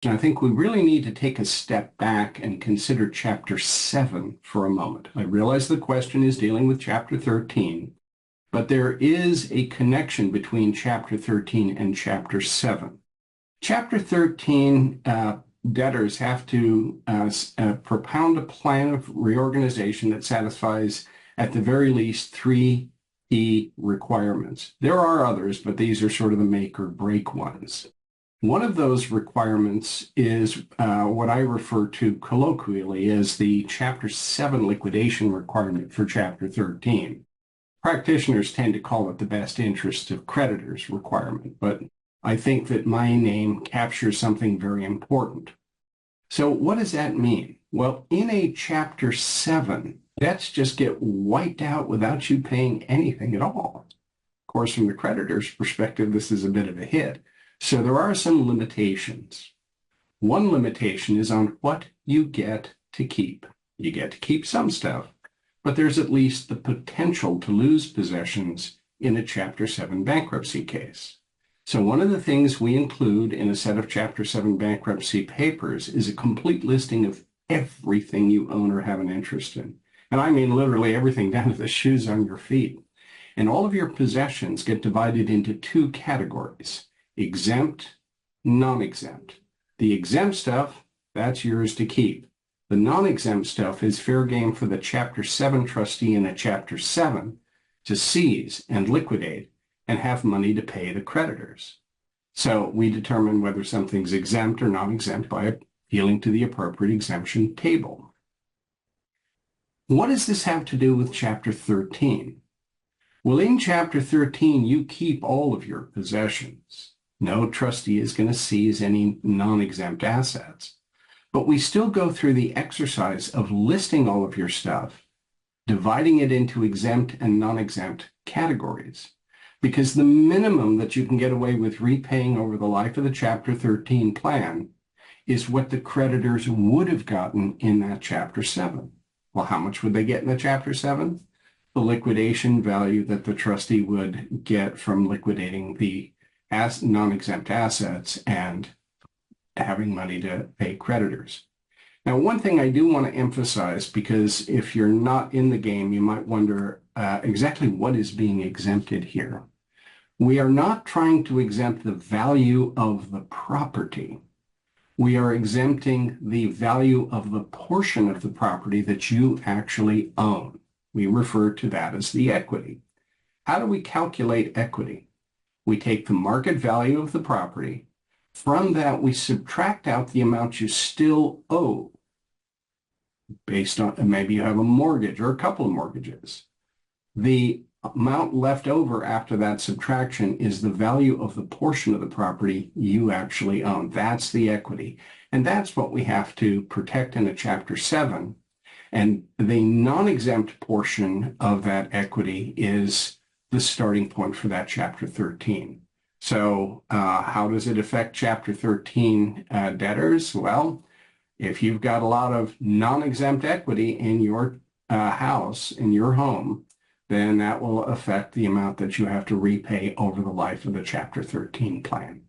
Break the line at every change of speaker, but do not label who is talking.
I think we really need to take a step back and consider Chapter 7 for a moment. I realize the question is dealing with Chapter 13, but there is a connection between Chapter 13 and Chapter 7. Chapter 13, debtors have to propound a plan of reorganization that satisfies, at the very least, three key requirements. There are others, but these are sort of the make or break ones. One of those requirements is what I refer to colloquially as the Chapter 7 liquidation requirement for Chapter 13. Practitioners tend to call it the best interest of creditors requirement, but I think that my name captures something very important. So what does that mean? Well, in a Chapter 7, debts just get wiped out without you paying anything at all. Of course, from the creditor's perspective, this is a bit of a hit. So there are some limitations. One limitation is on what you get to keep. You get to keep some stuff, but there's at least the potential to lose possessions in a Chapter 7 bankruptcy case. So one of the things we include in a set of Chapter 7 bankruptcy papers is a complete listing of everything you own or have an interest in. And I mean literally everything down to the shoes on your feet. And all of your possessions get divided into two categories: exempt, non-exempt. The exempt stuff, that's yours to keep. The non-exempt stuff is fair game for the Chapter 7 trustee in a Chapter 7 to seize and liquidate and have money to pay the creditors. So we determine whether something's exempt or non-exempt by appealing to the appropriate exemption table. What does this have to do with Chapter 13? Well, in Chapter 13, you keep all of your possessions. No trustee is going to seize any non-exempt assets. But we still go through the exercise of listing all of your stuff, dividing it into exempt and non-exempt categories, because the minimum that you can get away with repaying over the life of the Chapter 13 plan is what the creditors would have gotten in that Chapter 7. Well, how much would they get in the Chapter 7? The liquidation value that the trustee would get from liquidating the non-exempt assets and having money to pay creditors. Now, one thing I do want to emphasize, because if you're not in the game, you might wonder exactly what is being exempted here. We are not trying to exempt the value of the property. We are exempting the value of the portion of the property that you actually own. We refer to that as the equity. How do we calculate equity? We take the market value of the property. From that, we subtract out the amount you still owe based on, maybe you have a mortgage or a couple of mortgages. The amount left over after that subtraction is the value of the portion of the property you actually own. That's the equity. And that's what we have to protect in a Chapter 7. And the non-exempt portion of that equity is the starting point for that Chapter 13. So how does it affect Chapter 13 debtors? Well, if you've got a lot of non-exempt equity in your house, in your home, then that will affect the amount that you have to repay over the life of the Chapter 13 plan.